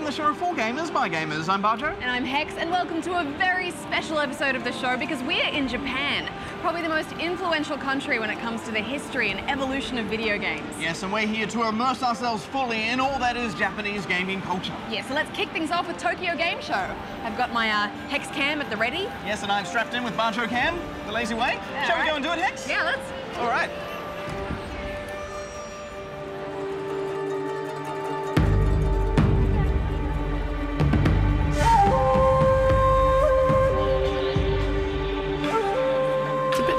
the show for gamers by gamers. I'm Bajo. And I'm Hex, and welcome to a very special episode of the show because we're in Japan, probably the most influential country when it comes to the history and evolution of video games. Yes, and we're here to immerse ourselves fully in all that is Japanese gaming culture. Yeah, so let's kick things off with Tokyo Game Show. I've got my Hex cam at the ready. Yes, and I'm strapped in with Bajo cam, the lazy way. Yeah, Shall we go and do it, Hex? Yeah, let's. All right.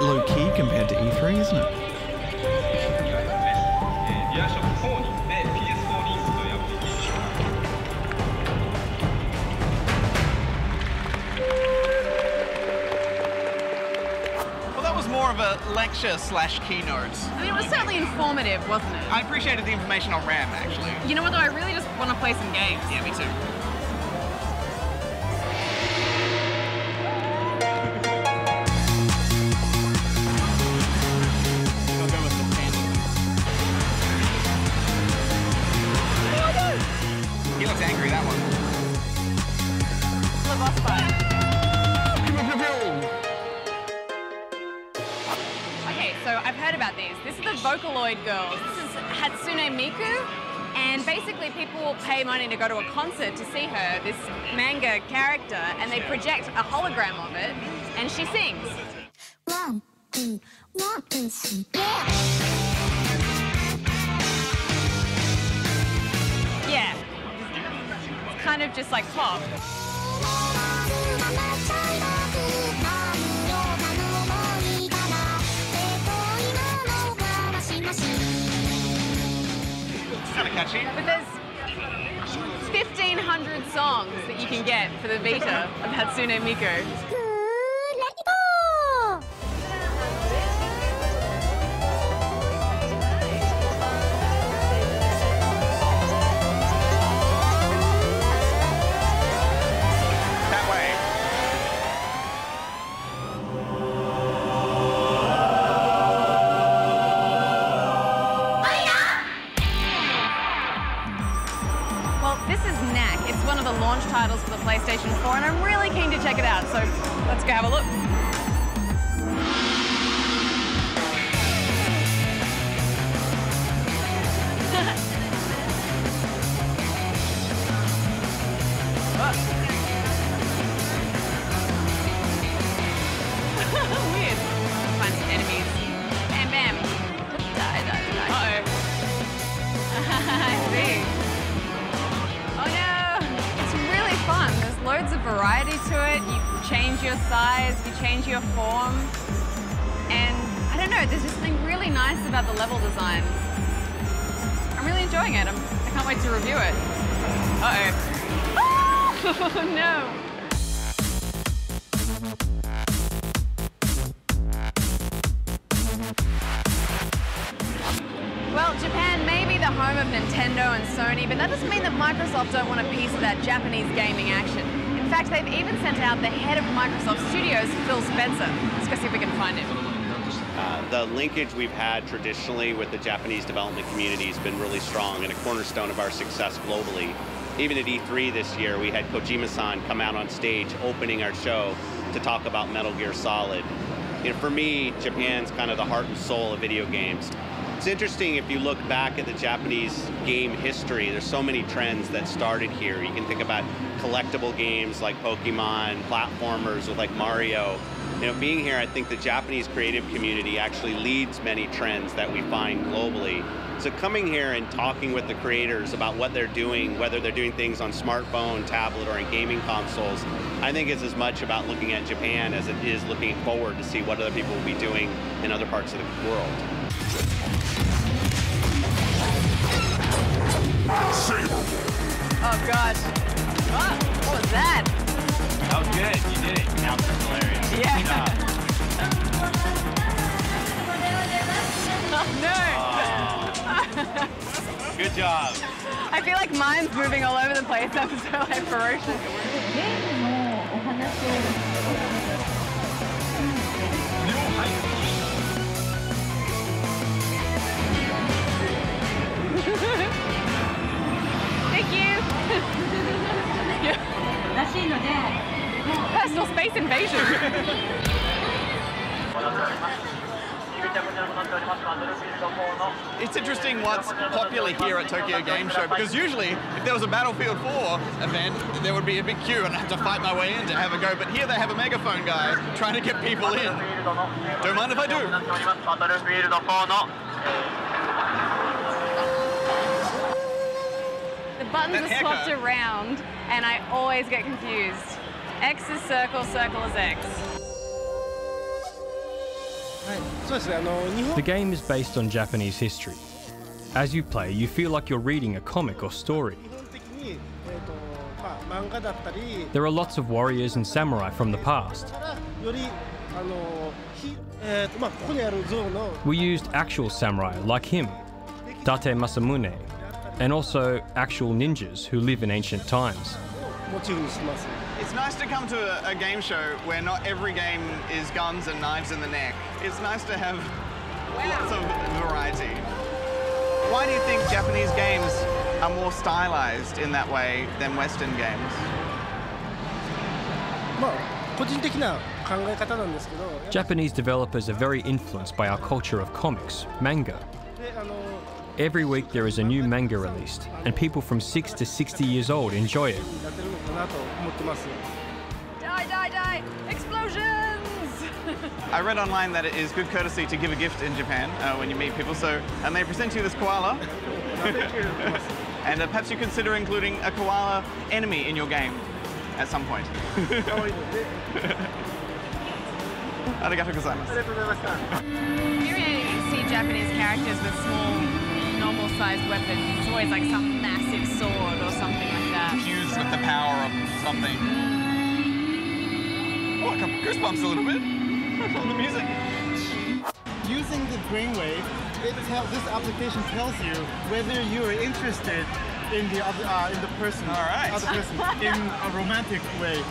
Low-key compared to E3, isn't it? Well, that was more of a lecture / keynote. I mean, it was certainly informative, wasn't it? I appreciated the information on RAM, actually. You know what, though? I really just want to play some games. Yeah, me too. He looks angry, that one. The boss fight. Okay, so I've heard about these. This is the Vocaloid girls. This is Hatsune Miku. And basically people will pay money to go to a concert to see her, this manga character, and they project a hologram of it, and she sings. 1, 2, 1, 2, 3, 4. Yeah. It's kind of just like pop. It's kind of catchy. But there's 1,500 songs that you can get for the Vita of Hatsune Miku. One of the launch titles for the PlayStation 4, and I'm really keen to check it out, so let's go have a look. Weird. Find some enemies. Bam, bam. Die, die, die. Uh-oh. I see. Oh no! It's really fun. There's loads of variety to it. You change your size, you change your form. And I don't know, there's just something really nice about the level design. I'm really enjoying it. I can't wait to review it. Uh-oh. Oh no! Well, Japan may be the home of Nintendo and Sony, but that doesn't mean that Microsoft don't want a piece of that Japanese gaming action. In fact, they've even sent out the head of Microsoft Studios, Phil Spencer. Let's go see if we can find him. The linkage we've had traditionally with the Japanese development community has been really strong and a cornerstone of our success globally. Even at E3 this year, we had Kojima-san come out on stage opening our show to talk about Metal Gear Solid. You know, for me, Japan's kind of the heart and soul of video games. It's interesting if you look back at the Japanese game history, there's so many trends that started here. You can think about collectible games like Pokemon, platformers with like Mario. You know, being here, I think the Japanese creative community actually leads many trends that we find globally. So coming here and talking with the creators about what they're doing, whether they're doing things on smartphone, tablet, or in gaming consoles, I think it's as much about looking at Japan as it is looking forward to see what other people will be doing in other parts of the world. Oh gosh. What was that? That was good. You did it. That was hilarious. Yeah. Oh, no. Good job. I feel like mine's moving all over the place. I'm so like ferocious. Thank you. It's interesting what's popular here at Tokyo Game Show, because usually if there was a Battlefield 4 event, there would be a big queue and I'd have to fight my way in to have a go. But here they have a megaphone guy trying to get people in. Don't mind if I do. The buttons are swapped around and I always get confused. X is circle, circle is X. The game is based on Japanese history. As you play, you feel like you're reading a comic or story. There are lots of warriors and samurai from the past. We used actual samurai like him, Date Masamune, and also actual ninjas who live in ancient times. It's nice to come to a game show where not every game is guns and knives in the neck. It's nice to have lots of variety. Why do you think Japanese games are more stylized in that way than Western games? Japanese developers are very influenced by our culture of comics, manga. Every week there is a new manga released, and people from 6 to 60 years old enjoy it. Die, die, die! Explosions! I read online that it is good courtesy to give a gift in Japan when you meet people, and they present you this koala. And perhaps you consider including a koala enemy in your game at some point. Arigatou gozaimasu. You see Japanese characters with small, normal-sized weapons. It's always like some massive sword or something like that. Fused with the power of something. Oh, I got goosebumps a little bit from the music. Using the brainwave, this application tells you whether you are interested in the person, other person, in a romantic way.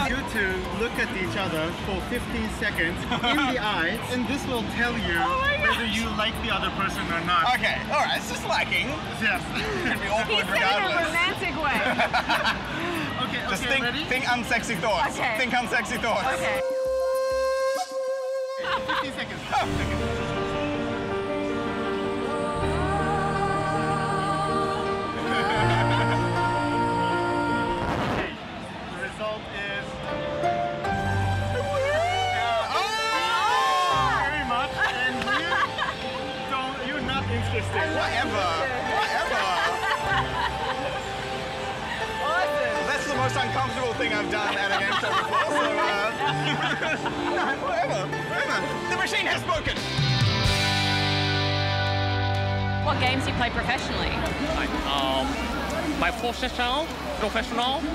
You two look at each other for 15 seconds in the eyes, and this will tell you whether you like the other person or not. Okay, all right, it's just liking. Yes. It's gonna be awkward He said it in a regardless. romantic way. Okay, Just ready? think unsexy thoughts. Okay. Think unsexy thoughts. Okay. 15 seconds. The result is very much, and you're not interested. Whatever. Awesome. That's the most uncomfortable thing I've done at a game show before, so no, whatever. The machine has spoken. What games do you play professionally? My professional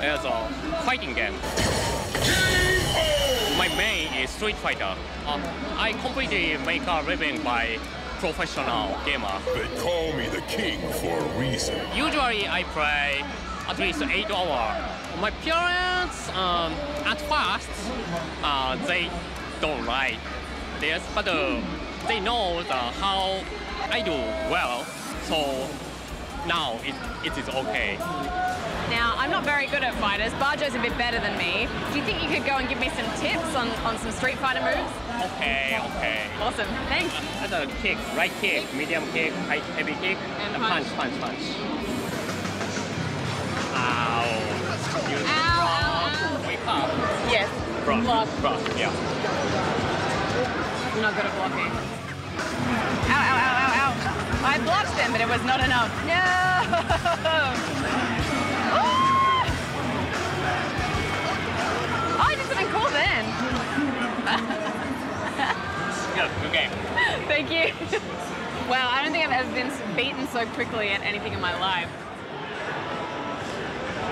is a fighting game. My main is Street Fighter. I completely make a living by professional gamer. They call me the king for a reason. Usually I play at least 8 hours. My parents, at first, they don't like this, but they know how I do well, so now it is okay. Now, I'm not very good at fighters. Bajo's a bit better than me. Do you think you could go and give me some tips on some Street Fighter moves? Okay. Awesome, thanks. That's a kick, right kick, medium kick, heavy kick, And punch. Ow. Ow. Wake up. Yes. Block, yeah. I'm not good at blocking. Ow. I blocked them, but it was not enough. No! Oh, I did something cool then. Good game. Thank you. Wow, I don't think I've ever been beaten so quickly at anything in my life.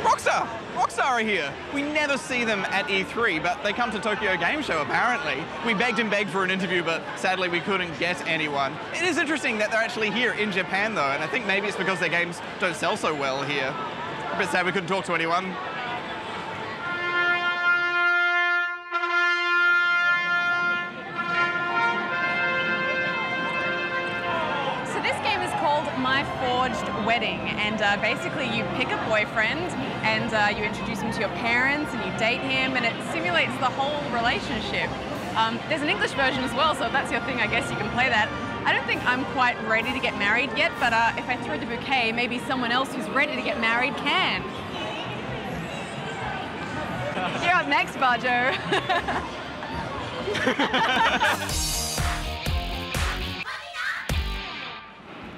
Rockstar are here. We never see them at E3, but they come to Tokyo Game Show apparently. We begged and begged for an interview, but sadly we couldn't get anyone. It is interesting that they're actually here in Japan though, and I think maybe it's because their games don't sell so well here. A bit sad we couldn't talk to anyone. My Forged Wedding, and basically you pick a boyfriend and you introduce him to your parents and you date him, and it simulates the whole relationship. There's an English version as well, so if that's your thing, I guess you can play that. I don't think I'm quite ready to get married yet, but if I throw the bouquet, maybe someone else who's ready to get married can. You're up next, Bajo.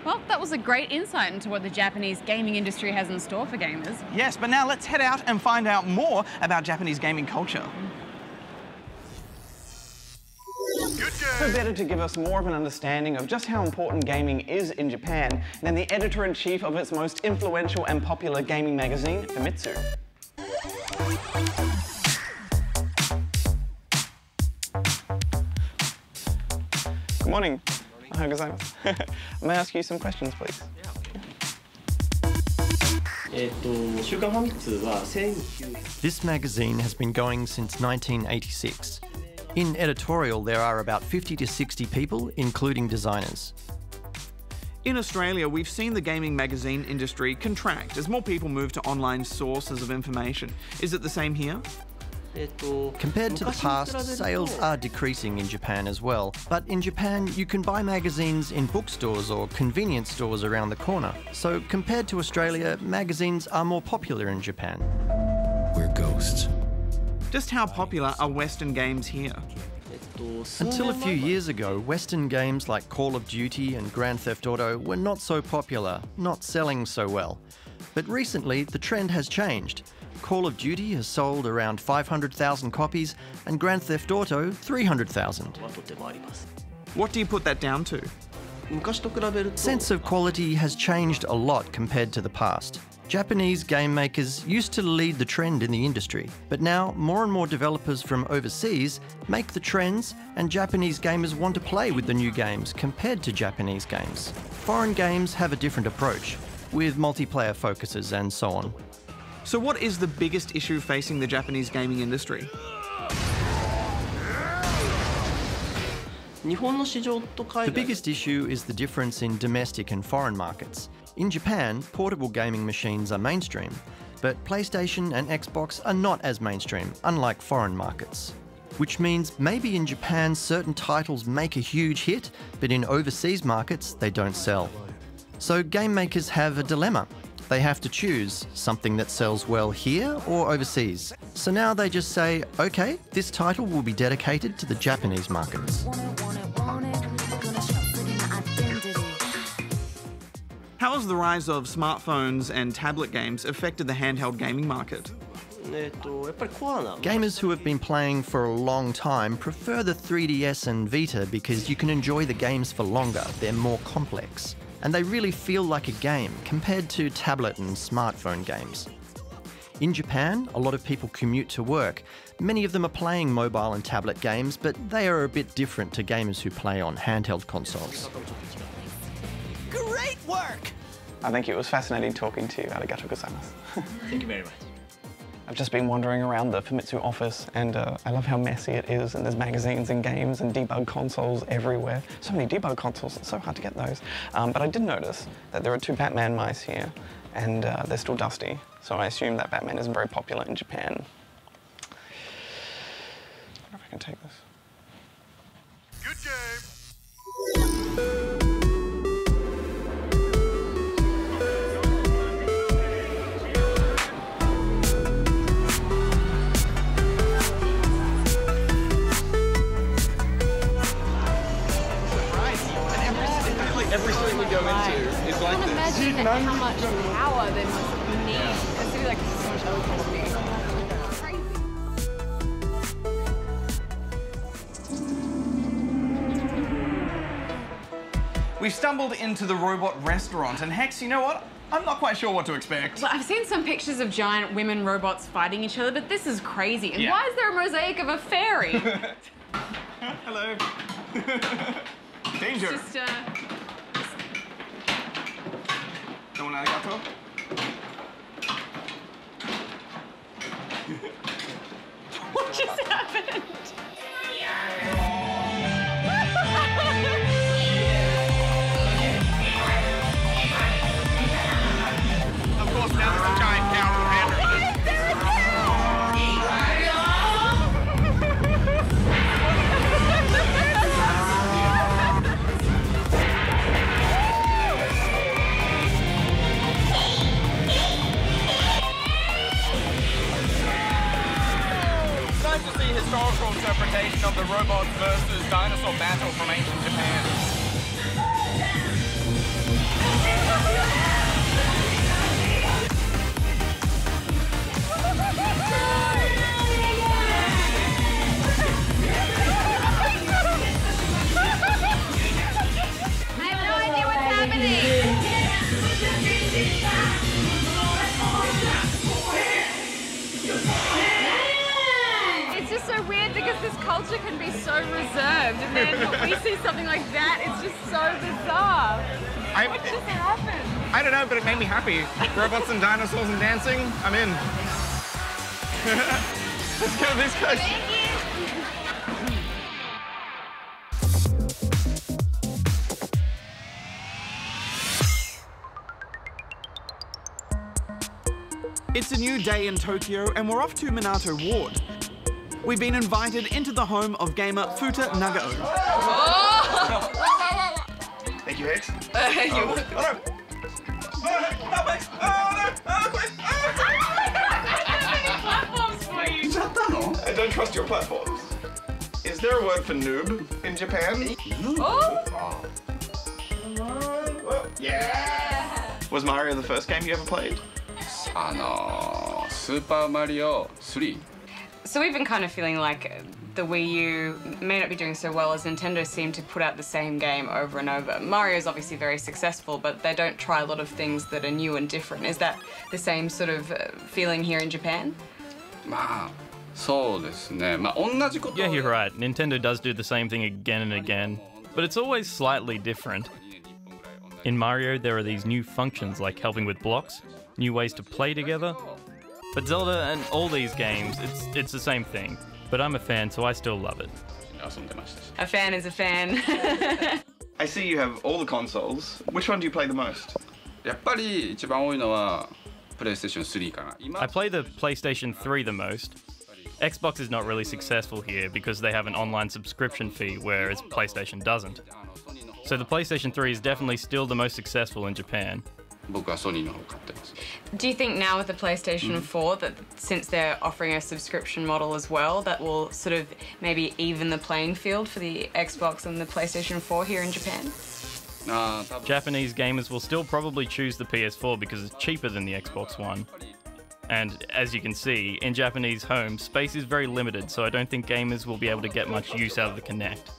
Well, that was a great insight into what the Japanese gaming industry has in store for gamers. Yes, but now let's head out and find out more about Japanese gaming culture. Who better to give us more of an understanding of just how important gaming is in Japan than the editor-in-chief of its most influential and popular gaming magazine, Famitsu. Good morning. May I ask you some questions, please? This magazine has been going since 1986. In editorial, there are about 50 to 60 people, including designers. In Australia, we've seen the gaming magazine industry contract as more people move to online sources of information. Is it the same here? Compared to the past, sales are decreasing in Japan as well. But in Japan, you can buy magazines in bookstores or convenience stores around the corner. So compared to Australia, magazines are more popular in Japan. We're ghosts. Just how popular are Western games here? Until a few years ago, Western games like Call of Duty and Grand Theft Auto were not so popular, not selling so well. But recently, the trend has changed. Call of Duty has sold around 500,000 copies and Grand Theft Auto 300,000. What do you put that down to? Sense of quality has changed a lot compared to the past. Japanese game makers used to lead the trend in the industry, but now more and more developers from overseas make the trends and Japanese gamers want to play with the new games compared to Japanese games. Foreign games have a different approach, with multiplayer focuses and so on. So what is the biggest issue facing the Japanese gaming industry? The biggest issue is the difference in domestic and foreign markets. In Japan, portable gaming machines are mainstream, but PlayStation and Xbox are not as mainstream, unlike foreign markets. Which means maybe in Japan certain titles make a huge hit, but in overseas markets they don't sell. So game makers have a dilemma. They have to choose something that sells well here or overseas. So now they just say, okay, this title will be dedicated to the Japanese markets. How has the rise of smartphones and tablet games affected the handheld gaming market? Gamers who have been playing for a long time prefer the 3DS and Vita because you can enjoy the games for longer, they're more complex. And they really feel like a game compared to tablet and smartphone games. In Japan, a lot of people commute to work. Many of them are playing mobile and tablet games, but they are a bit different to gamers who play on handheld consoles. Great work! I think it was fascinating talking to you. Arigatou gozaimasu. Thank you very much. I've just been wandering around the Famitsu office and I love how messy it is, and there's magazines and games and debug consoles everywhere. So many debug consoles, it's so hard to get those. But I did notice that there are 2 Batman mice here and they're still dusty. So I assume that Batman isn't very popular in Japan. I wonder if I can take this. Good game. Every street we go into is like this. I can't imagine how much power they must need. It's gonna be like so much electricity. We've stumbled into the robot restaurant, and Hex, you know what? I'm not quite sure what to expect. Well, I've seen some pictures of giant women robots fighting each other, but this is crazy. And why is there a mosaic of a fairy? Hello. Danger. Just, Don't arigato. what just happened? Of course, now there's a giant cow with a banner in it. battle from ancient Japan. I have no idea what's happening. It's just so weird because this culture can be so reserved, and then we see something like that, it's just so bizarre. What just happened? I don't know, but it made me happy. Robots and dinosaurs and dancing, I'm in. Let's go, this guy. It's a new day in Tokyo and we're off to Minato Ward. We've been invited into the home of gamer Futa Nagao. Oh! Thank you, Hex. You're welcome. Oh no! Help, Hex! Oh no! Platforms for you. I don't trust your platforms. Is there a word for noob in Japan? Oh! Yeah! Was Mario the first game you ever played? Super Mario 3. So we've been kind of feeling like the Wii U may not be doing so well as Nintendo seem to put out the same game over and over. Mario's obviously very successful, but they don't try a lot of things that are new and different. Is that the same sort of feeling here in Japan? Yeah, you're right. Nintendo does do the same thing again and again, but it's always slightly different. In Mario, there are these new functions like helping with blocks, new ways to play together. But Zelda and all these games, it's the same thing. But I'm a fan, so I still love it. A fan is a fan. I see you have all the consoles. Which one do you play the most? I play the PlayStation 3 the most. Xbox is not really successful here because they have an online subscription fee, whereas PlayStation doesn't. So the PlayStation 3 is definitely still the most successful in Japan. Do you think now with the PlayStation 4 that since they're offering a subscription model as well, that will sort of maybe even the playing field for the Xbox and the PlayStation 4 here in Japan? Japanese gamers will still probably choose the PS4 because it's cheaper than the Xbox One. And as you can see, in Japanese homes, space is very limited, so I don't think gamers will be able to get much use out of the Kinect.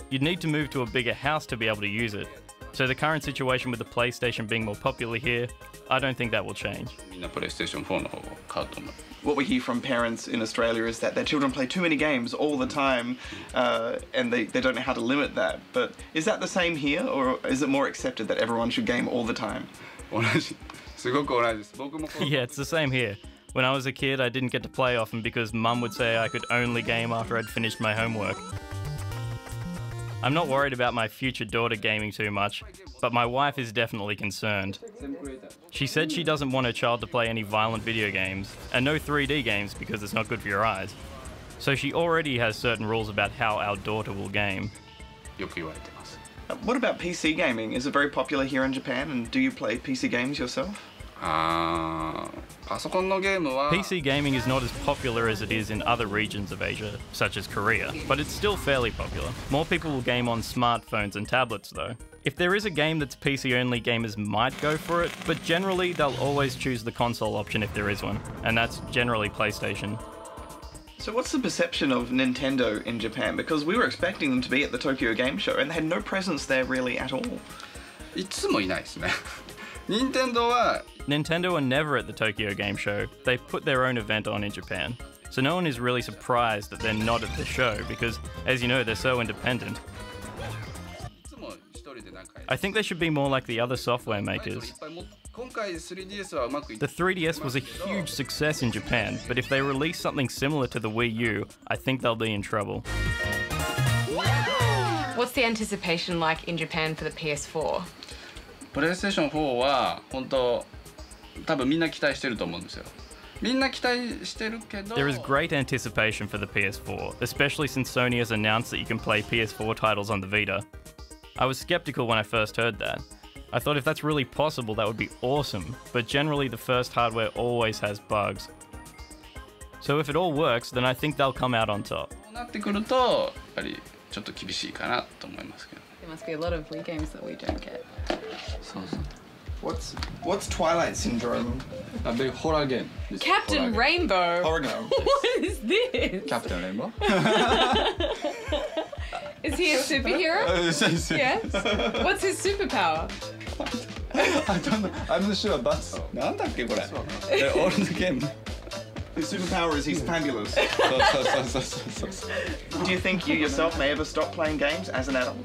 You'd need to move to a bigger house to be able to use it. So the current situation with the PlayStation being more popular here, I don't think that will change. What we hear from parents in Australia is that their children play too many games all the time and they don't know how to limit that. But is that the same here, or is it more accepted that everyone should game all the time? Yeah, it's the same here. When I was a kid, I didn't get to play often because Mum would say I could only game after I'd finished my homework. I'm not worried about my future daughter gaming too much, but my wife is definitely concerned. She said she doesn't want her child to play any violent video games, and no 3D games because it's not good for your eyes. So she already has certain rules about how our daughter will game. What about PC gaming? Is it very popular here in Japan, and do you play PC games yourself? PC gaming is not as popular as it is in other regions of Asia, such as Korea, but it's still fairly popular. More people will game on smartphones and tablets though. If there is a game that's PC only, gamers might go for it, but generally they'll always choose the console option if there is one, and that's generally PlayStation. So what's the perception of Nintendo in Japan? Because we were expecting them to be at the Tokyo Game Show and they had no presence there really at all. Nintendo are never at the Tokyo Game Show. They put their own event on in Japan. So no one is really surprised that they're not at the show because, as you know, they're so independent. I think they should be more like the other software makers. The 3DS was a huge success in Japan, but if they release something similar to the Wii U, I think they'll be in trouble. What's the anticipation like in Japan for the PS4? PlayStation 4は本当多分みんな期待してると思うんですよ。みんな期待してるけど There is great anticipation for the PS4, especially since Sony has announced that you can play PS4 titles on the Vita. I was skeptical when I first heard that. I thought if that's really possible, that would be awesome, but generally the first hardware always has bugs. So if it all works, then I think they'll come out on top. そうなってくるとやっぱりちょっと厳しいかなと思いますけど。 There must be a lot of Wii games that we don't get. そうそう。 What's Twilight Syndrome? A big horror game. This Captain horror game. Rainbow. Horror game. What is this? Captain Rainbow. Is he a superhero? Yes. What's his superpower? I don't know. I'm not sure, but なんだっけこれ。All the game. His superpower is he's fabulous. そうそう。 Do you think you yourself may ever stop playing games as an adult?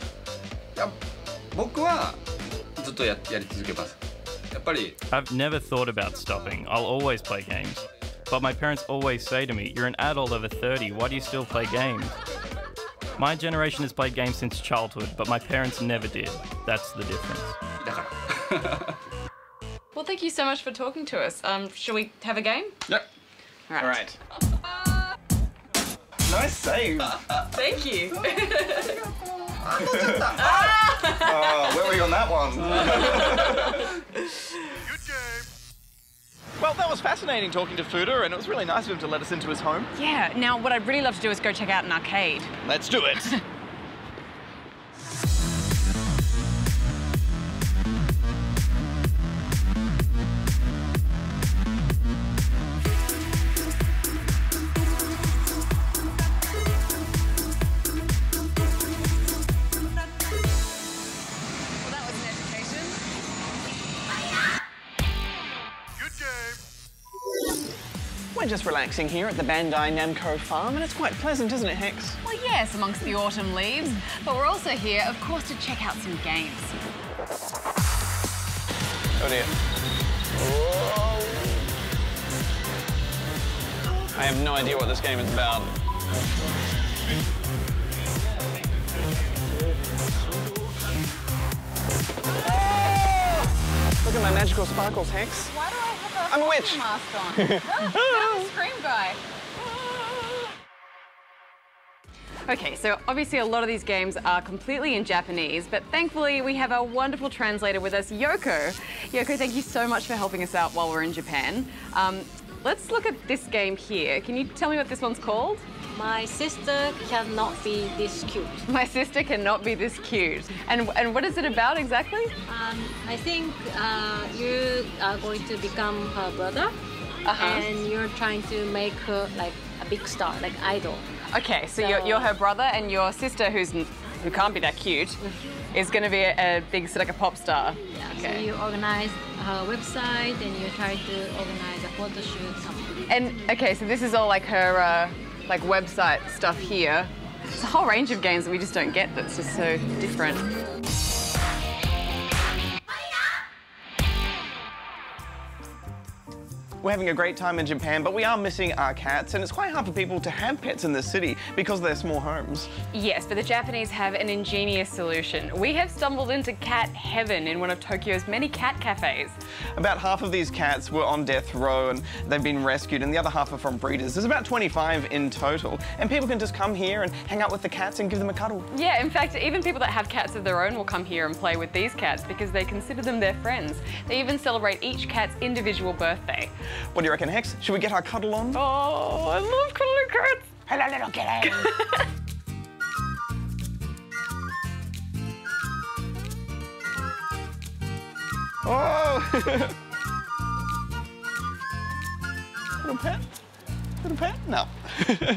僕はずっとやり続けます。やっぱり I've never thought about stopping. I'll always play games. But my parents always say to me, you're an adult over 30, why do you still play games? My generation has played games since childhood, but my parents never did. That's the difference. だから。 Well, thank you so much for talking to us. Shall we have a game? Yeah. All right. Nice save. Thank you. Oh, where were you on that one? Good game. Well, that was fascinating talking to Fuda, and it was really nice of him to let us into his home. Yeah, now what I'd really love to do is go check out an arcade. Let's do it. Well, that was an education. Good game. We're just relaxing here at the Bandai Namco farm, and it's quite pleasant, isn't it, Hex? Well, yes, amongst the autumn leaves, but we're also here, of course, to check out some games. Oh dear. Whoa. I have no idea what this game is about. Look at my magical sparkles, Hex. Why do I have I'm a witch. mask on? Oh, Scream Guy. Okay, so obviously a lot of these games are completely in Japanese, but thankfully we have our wonderful translator with us, Yoko. Yoko, thank you so much for helping us out while we're in Japan. Let's look at this game here. Can you tell me what this one's called? My sister cannot be this cute. My sister cannot be this cute. And what is it about exactly? I think you are going to become her brother, and you're trying to make her like a big star, like idol. Okay, so you're her brother, and your sister, who can't be that cute, is going to be a big, like a pop star. Yeah, okay. So you organize her website, and you try to organize a photo shoot, something. And okay, so this is all like her like website stuff here. It's a whole range of games that we just don't get that's just so different. We're having a great time in Japan, but we are missing our cats, and it's quite hard for people to have pets in this city because of their small homes. Yes, but the Japanese have an ingenious solution. We have stumbled into cat heaven in one of Tokyo's many cat cafes. About half of these cats were on death row and they've been rescued, and the other half are from breeders. There's about 25 in total, and people can just come here and hang out with the cats and give them a cuddle. Yeah, in fact, even people that have cats of their own will come here and play with these cats because they consider them their friends. They even celebrate each cat's individual birthday. What do you reckon, Hex? Should we get our cuddle on? Oh, I love cuddling cats. Hello, little kitty. Oh! Little pet? Little pet? No. Good game.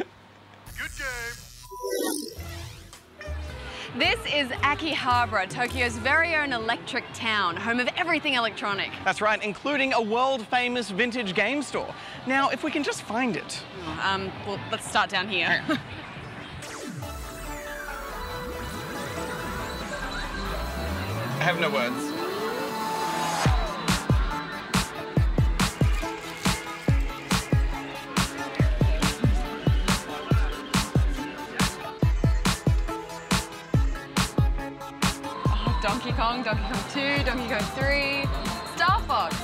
This is Akihabara, Tokyo's very own electric town, home of everything electronic. That's right, including a world-famous vintage game store. Now, if we can just find it. Well, let's start down here. I have no words. Donkey Kong 2, Donkey Kong 3, Star Fox.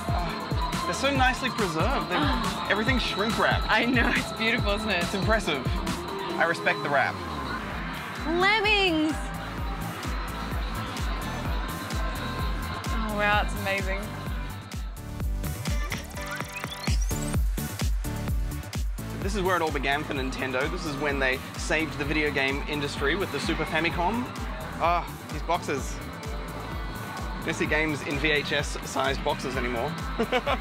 They're so nicely preserved. Everything's shrink wrapped. I know, it's beautiful, isn't it? It's impressive. I respect the wrap. Lemmings! Oh wow, it's amazing. This is where it all began for Nintendo. This is when they saved the video game industry with the Super Famicom. Ah, oh, these boxes. You don't see games in VHS-sized boxes anymore. I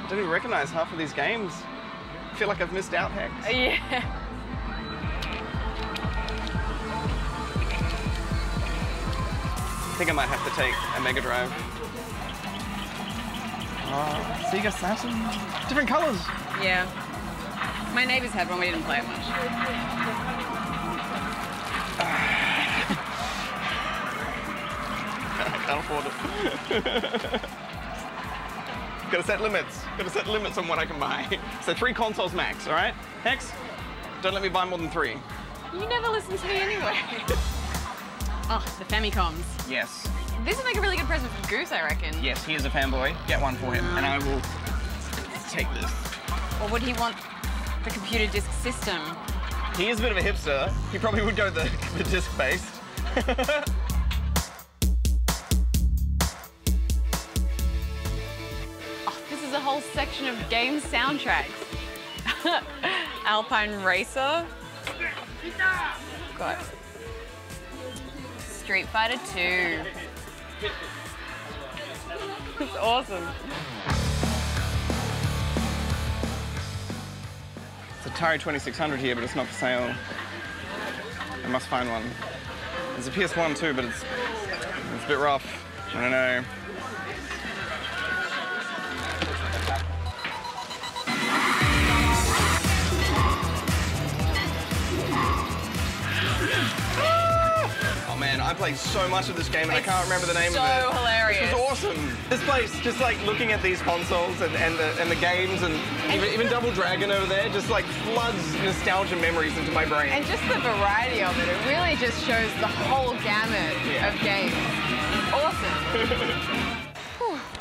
don't even recognize half of these games. I feel like I've missed out, Hex. Yeah. I think I might have to take a Mega Drive. Sega Saturn. Different colors. Yeah. My neighbors had one, we didn't play it much. I can't afford it. Gotta set limits. Gotta set limits on what I can buy. So 3 consoles max, all right? Hex, don't let me buy more than 3. You never listen to me anyway. Oh, the Famicoms. Yes. This would make a really good present for Goose, I reckon. Yes, he is a fanboy. Get one for him, and I will take this. Or would he want the computer disc system? He is a bit of a hipster. He probably would go the disc-based. Oh, this is a whole section of game soundtracks. Alpine Racer. Got Street Fighter 2. It's awesome. It's Atari 2600 here, but it's not for sale. I must find one. There's a PS1 too, but it's a bit rough. I don't know. Oh man, I played so much of this game and I can't remember the name of it. So hilarious. This was awesome. This place, just like looking at these consoles and the games and even Double Dragon over there, just like floods nostalgia memories into my brain. And just the variety of it, it really just shows the whole gamut of games. Awesome.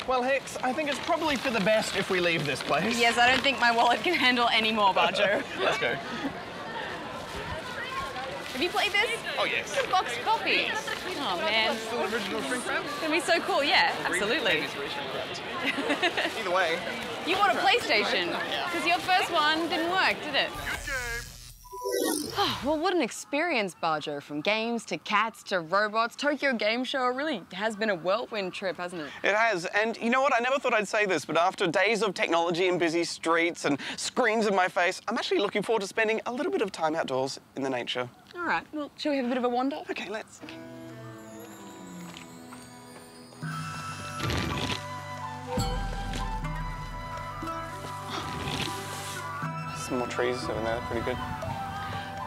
Well, Hex, I think it's probably for the best if we leave this place. Yes, I don't think my wallet can handle any more, Bajo. Let's go. Have you played this? Oh, yes. The box copies. Oh, man. Still original shrink wrap? It's going to be so cool, yeah, absolutely. Either way. You bought a PlayStation, because your first one didn't work, did it? Well, what an experience, Bajo. From games to cats to robots, Tokyo Game Show really has been a whirlwind trip, hasn't it? It has, and you know what? I never thought I'd say this, but after days of technology and busy streets and screens in my face, I'm actually looking forward to spending a little bit of time outdoors in the nature. All right, well, shall we have a bit of a wander? Okay, let's. Some more trees over there, pretty good.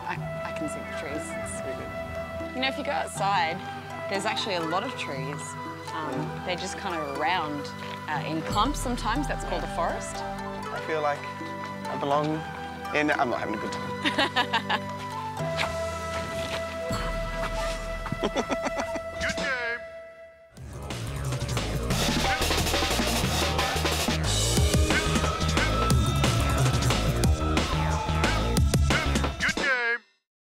I can see the trees. It's really good. You know, if you go outside, there's actually a lot of trees. They're just kind of around in clumps sometimes. That's called a forest. I feel like I belong in... I'm not having a good time.